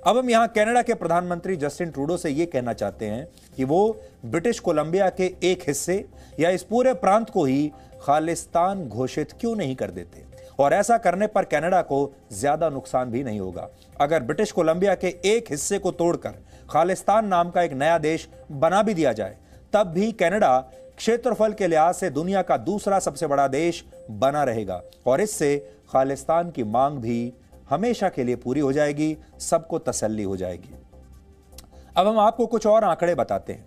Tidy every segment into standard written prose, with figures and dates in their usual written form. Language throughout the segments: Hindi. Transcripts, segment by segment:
अब हम यहां कनाडा के प्रधानमंत्री जस्टिन ट्रूडो से यह कहना चाहते हैं कि वो ब्रिटिश कोलंबिया के एक हिस्से या इस पूरे प्रांत को ही खालिस्तान घोषित क्यों नहीं कर देते, और ऐसा करने पर कनाडा को ज्यादा नुकसान भी नहीं होगा। अगर ब्रिटिश कोलंबिया के एक हिस्से को तोड़कर खालिस्तान नाम का एक नया देश बना भी दिया जाए, तब भी कनाडा क्षेत्रफल के लिहाज से दुनिया का दूसरा सबसे बड़ा देश बना रहेगा, और इससे खालिस्तान की मांग भी हमेशा के लिए पूरी हो जाएगी, सबको तसल्ली हो जाएगी। अब हम आपको कुछ और आंकड़े बताते हैं।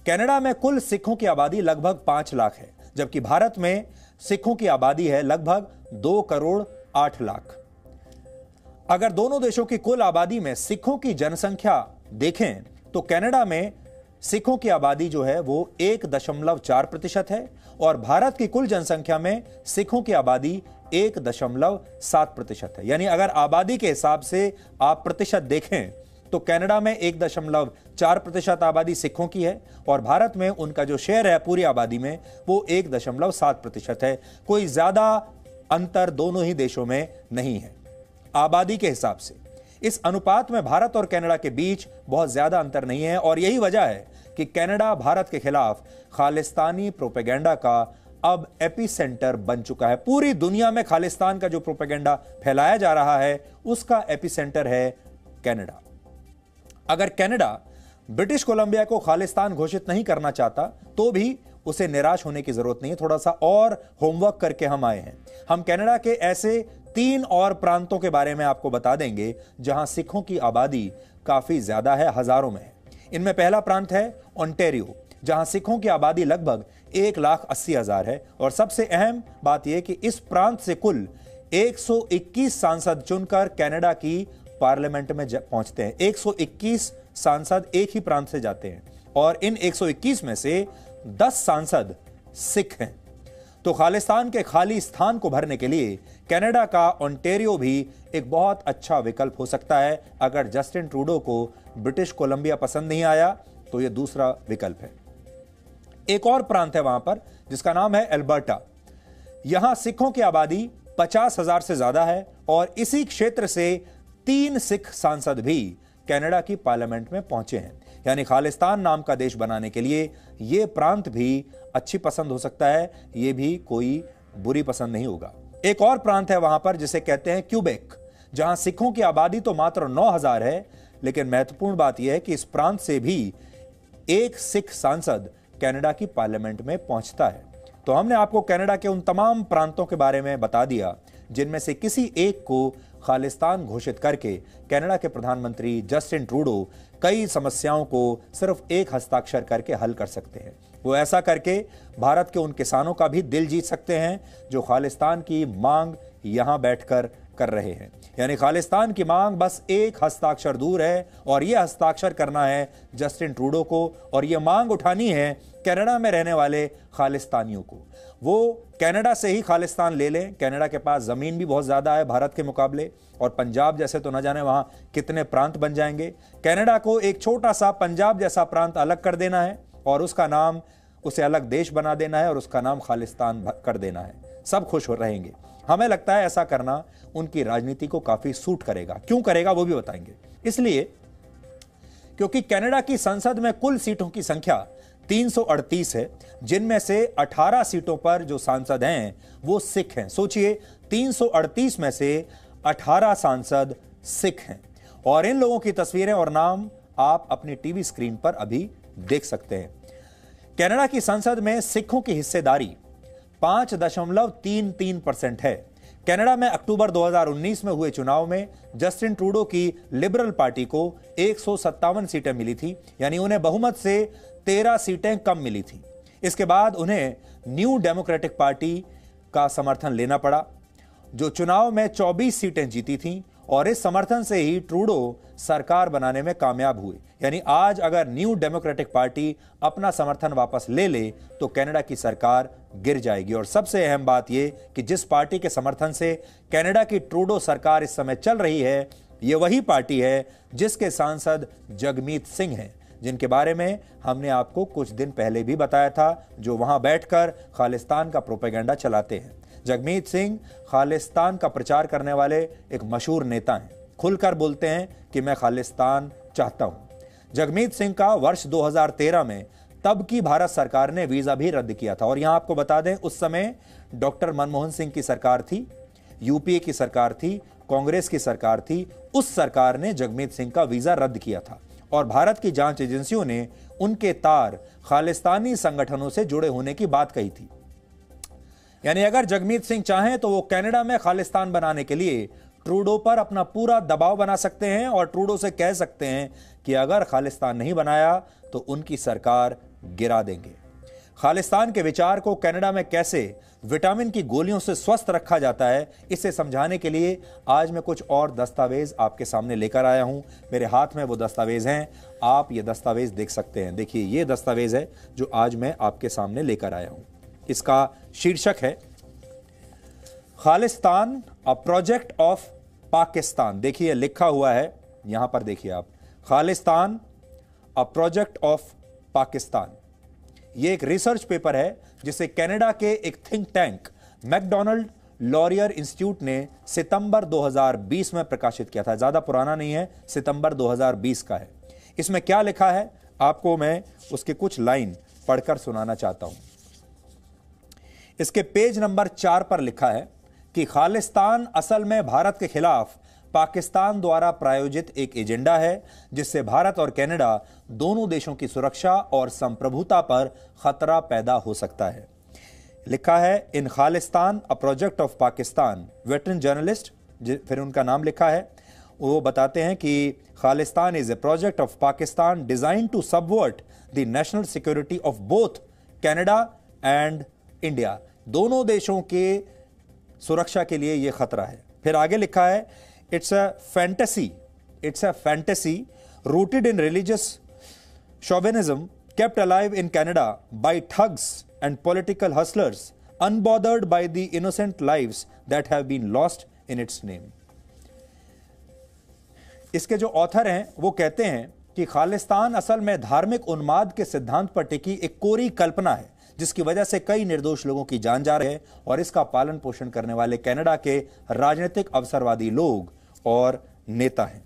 कनाडा में कुल सिखों की आबादी लगभग 5 लाख है, जबकि भारत में सिखों की आबादी है लगभग 2 करोड़ 8 लाख। अगर दोनों देशों की कुल आबादी में सिखों की जनसंख्या देखें तो कनाडा में सिखों की आबादी जो है वो 1.4% है, और भारत की कुल जनसंख्या में सिखों की आबादी 1.7% है। यानी अगर आबादी के हिसाब से आप प्रतिशत देखें तो कनाडा में 1.4% आबादी सिखों की है, और भारत में उनका जो शेयर है पूरी आबादी में वो 1.7% है। कोई ज्यादा अंतर दोनों ही देशों में नहीं है आबादी के हिसाब से। इस अनुपात में भारत और कनाडा के बीच बहुत ज्यादा अंतर नहीं है, और यही वजह है कि कनाडा भारत के खिलाफ खालिस्तानी प्रोपेगेंडा का अब एपिसेंटर बन चुका है। पूरी दुनिया में खालिस्तान का जो प्रोपेगेंडा फैलाया जा रहा है उसका एपिसेंटर है कनाडा। अगर कनाडा ब्रिटिश कोलंबिया को खालिस्तान घोषित नहीं करना चाहता तो भी उसे निराश होने की जरूरत नहीं है। थोड़ा सा और होमवर्क करके हम आए हैं। हम कनाडा के ऐसे 3 और प्रांतों के बारे में आपको बता देंगे जहां सिखों की आबादी काफी ज्यादा है, हजारों में है। इनमें पहला प्रांत है ओंटारियो, जहां सिखों की आबादी लगभग 1,80,000 है, और सबसे अहम बात यह कि इस प्रांत से कुल 121 सांसद चुनकर कनाडा की पार्लियामेंट में पहुंचते हैं। 121 सांसद एक ही प्रांत से जाते हैं, और इन 121 में से 10 सांसद सिख हैं। तो खालिस्तान के खाली स्थान को भरने के लिए कनाडा का ओंटारियो भी एक बहुत अच्छा विकल्प हो सकता है। अगर जस्टिन ट्रूडो को ब्रिटिश कोलंबिया पसंद नहीं आया तो यह दूसरा विकल्प है। एक और प्रांत है वहां पर जिसका नाम है अल्बर्टा। यहां सिखों की आबादी 50,000 से ज्यादा है, और इसी क्षेत्र से 3 सिख सांसद भी कनाडा की पार्लियामेंट में पहुंचे हैं। यानी खालिस्तान नाम का देश बनाने के लिए यह प्रांत भी अच्छी पसंद हो सकता है, यह भी कोई बुरी पसंद नहीं होगा। एक और प्रांत है वहां पर जिसे कहते हैं क्यूबेक, जहां सिखों की आबादी तो मात्र 9,000 है, लेकिन महत्वपूर्ण बात यह है कि इस प्रांत से भी एक सिख सांसद कनाडा की पार्लियामेंट में पहुंचता है। तो हमने आपको कनाडा के उन तमाम प्रांतों के बारे में बता दिया जिनमें से किसी एक को खालिस्तान घोषित करके कनाडा के प्रधानमंत्री जस्टिन ट्रूडो कई समस्याओं को सिर्फ एक हस्ताक्षर करके हल कर सकते हैं। वो ऐसा करके भारत के उन किसानों का भी दिल जीत सकते हैं जो खालिस्तान की मांग यहां बैठकर कर रहे हैं। यानी खालिस्तान की मांग बस एक हस्ताक्षर दूर है, और यह हस्ताक्षर करना है जस्टिन ट्रूडो को, और यह मांग उठानी है कनाडा में रहने वाले खालिस्तानियों को। वो कनाडा से ही खालिस्तान ले लें। कनाडा के पास जमीन भी बहुत ज्यादा है भारत के मुकाबले, और पंजाब जैसे तो न जाने वहां कितने प्रांत बन जाएंगे। कनाडा को एक छोटा सा पंजाब जैसा प्रांत अलग कर देना है, और उसका नाम, उसे अलग देश बना देना है, और उसका नाम खालिस्तान कर देना है। सब खुश हो रहेंगे। हमें लगता है ऐसा करना उनकी राजनीति को काफी सूट करेगा। क्यों करेगा वो भी बताएंगे। इसलिए क्योंकि कनाडा की संसद में कुल सीटों की संख्या 338 है, जिनमें से 18 सीटों पर जो सांसद हैं वो सिख हैं। सोचिए, 338 में से 18 सांसद सिख हैं, और इन लोगों की तस्वीरें और नाम आप अपनी टीवी स्क्रीन पर अभी देख सकते हैं। कनाडा की संसद में सिखों की हिस्सेदारी 5.33% है। कनाडा में अक्टूबर 2019 में हुए चुनाव में जस्टिन ट्रूडो की लिबरल पार्टी को 157 सीटें मिली थी, यानी उन्हें बहुमत से 13 सीटें कम मिली थी। इसके बाद उन्हें न्यू डेमोक्रेटिक पार्टी का समर्थन लेना पड़ा, जो चुनाव में 24 सीटें जीती थीं, और इस समर्थन से ही ट्रूडो सरकार बनाने में कामयाब हुए। यानी आज अगर न्यू डेमोक्रेटिक पार्टी अपना समर्थन वापस ले ले तो कनाडा की सरकार गिर जाएगी। और सबसे अहम बात यह कि जिस पार्टी के समर्थन से कनाडा की ट्रूडो सरकार इस समय चल रही है, यह वही पार्टी है जिसके सांसद जगमीत सिंह हैं, जिनके बारे में हमने आपको कुछ दिन पहले भी बताया था, जो वहां बैठकर खालिस्तान का प्रोपेगेंडा चलाते हैं। जगमीत सिंह खालिस्तान का प्रचार करने वाले एक मशहूर नेता हैं। खुलकर बोलते हैं कि मैं खालिस्तान चाहता हूं। जगमीत सिंह का वर्ष 2013 में तब की भारत सरकार ने वीजा भी रद्द किया था। और यहां आपको बता दें, उस समय डॉक्टर मनमोहन सिंह की सरकार थी, यूपीए की सरकार थी, कांग्रेस की सरकार थी। उस सरकार ने जगमीत सिंह का वीजा रद्द किया था और भारत की जांच एजेंसियों ने उनके तार खालिस्तानी संगठनों से जुड़े होने की बात कही थी। यानी अगर जगमीत सिंह चाहें तो वो कनाडा में खालिस्तान बनाने के लिए ट्रूडो पर अपना पूरा दबाव बना सकते हैं और ट्रूडो से कह सकते हैं कि अगर खालिस्तान नहीं बनाया तो उनकी सरकार गिरा देंगे। खालिस्तान के विचार को कनाडा में कैसे विटामिन की गोलियों से स्वस्थ रखा जाता है, इसे समझाने के लिए आज मैं कुछ और दस्तावेज आपके सामने लेकर आया हूं। मेरे हाथ में वो दस्तावेज हैं, आप ये दस्तावेज देख सकते हैं। देखिए, ये दस्तावेज है जो आज मैं आपके सामने लेकर आया हूं। इसका शीर्षक है Khalistan a project of Pakistan. देखिए लिखा हुआ है यहां पर, देखिए आप, Khalistan a project of Pakistan. यह एक रिसर्च पेपर है जिसे कनाडा के एक think tank Macdonald Laurier Institute ने सितंबर 2020 में प्रकाशित किया था। ज्यादा पुराना नहीं है, सितंबर 2020 का है। इसमें क्या लिखा है आपको मैं उसके कुछ लाइन पढ़कर सुनाना चाहता हूं। इसके पेज नंबर 4 पर लिखा है कि खालिस्तान असल में भारत के खिलाफ पाकिस्तान द्वारा प्रायोजित एक एजेंडा है जिससे भारत और कनाडा दोनों देशों की सुरक्षा और संप्रभुता पर खतरा पैदा हो सकता है। लिखा है in Khalistan a project of Pakistan, veteran journalist, फिर उनका नाम लिखा है, वो बताते हैं कि Khalistan is a project of Pakistan design to subvert the national security of both Canada and India. दोनों देशों के सुरक्षा के लिए यह खतरा है। फिर आगे लिखा है It's a fantasy rooted in religious chauvinism kept alive in Canada by thugs and political hustlers, unbothered by the innocent lives that have been lost in its name. इसके जो ऑथर हैं वो कहते हैं कि खालिस्तान असल में धार्मिक उन्माद के सिद्धांत पर टिकी एक कोरी कल्पना है जिसकी वजह से कई निर्दोष लोगों की जान जा रही है और इसका पालन पोषण करने वाले कनाडा के राजनीतिक अवसरवादी लोग और नेता हैं।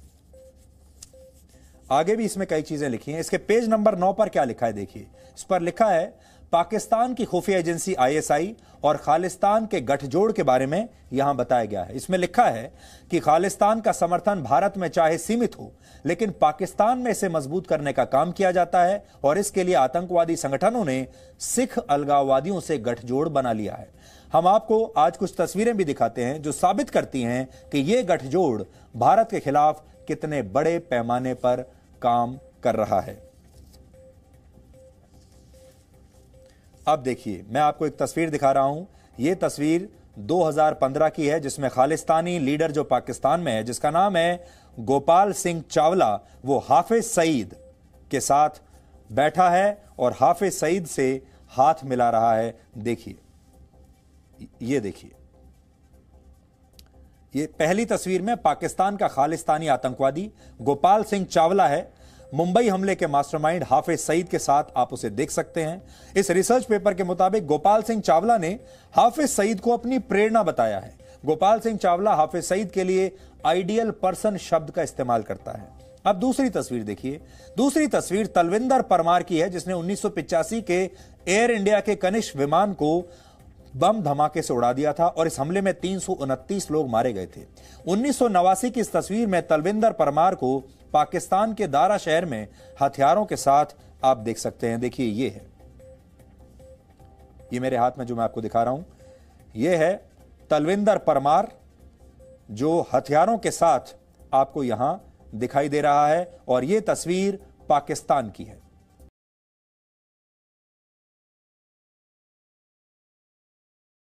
आगे भी इसमें कई चीजें लिखी हैं। इसके पेज नंबर 9 पर क्या लिखा है देखिए। इस पर लिखा है पाकिस्तान की खुफिया एजेंसी आईएसआई और खालिस्तान के गठजोड़ के बारे में यहां बताया गया है। इसमें लिखा है कि खालिस्तान का समर्थन भारत में चाहे सीमित हो लेकिन पाकिस्तान में इसे मजबूत करने का काम किया जाता है और इसके लिए आतंकवादी संगठनों ने सिख अलगाववादियों से गठजोड़ बना लिया है। हम आपको आज कुछ तस्वीरें भी दिखाते हैं जो साबित करती हैं कि यह गठजोड़ भारत के खिलाफ कितने बड़े पैमाने पर काम कर रहा है। अब देखिए, मैं आपको एक तस्वीर दिखा रहा हूं। यह तस्वीर 2015 की है जिसमें खालिस्तानी लीडर जो पाकिस्तान में है, जिसका नाम है गोपाल सिंह चावला, वो हाफिज सईद के साथ बैठा है और हाफिज सईद से हाथ मिला रहा है। देखिए, ये देखिए, ये पहली तस्वीर में पाकिस्तान का खालिस्तानी आतंकवादी गोपाल सिंह चावला है। मुंबई हमले के मास्टरमाइंड हाफिज सईद के साथ आप उसे देख सकते हैं। इस रिसर्च पेपर के मुताबिक गोपाल सिंह चावला ने हाफिज सईद को अपनी प्रेरणा बताया है। गोपाल सिंह चावला हाफिज सईद के लिए आइडियल पर्सन शब्द का इस्तेमाल करता है। अब दूसरी तस्वीर देखिए। दूसरी तस्वीर तलविंदर परमार की है जिसने 1985 के एयर इंडिया के कनिष्क विमान को बम धमाके से उड़ा दिया था और इस हमले में 329 लोग मारे गए थे। 1989 की इस तस्वीर में तलविंदर परमार को पाकिस्तान के दारा शहर में हथियारों के साथ आप देख सकते हैं। देखिए, ये है, ये मेरे हाथ में जो मैं आपको दिखा रहा हूं, ये है तलविंदर परमार जो हथियारों के साथ आपको यहां दिखाई दे रहा है और यह तस्वीर पाकिस्तान की है।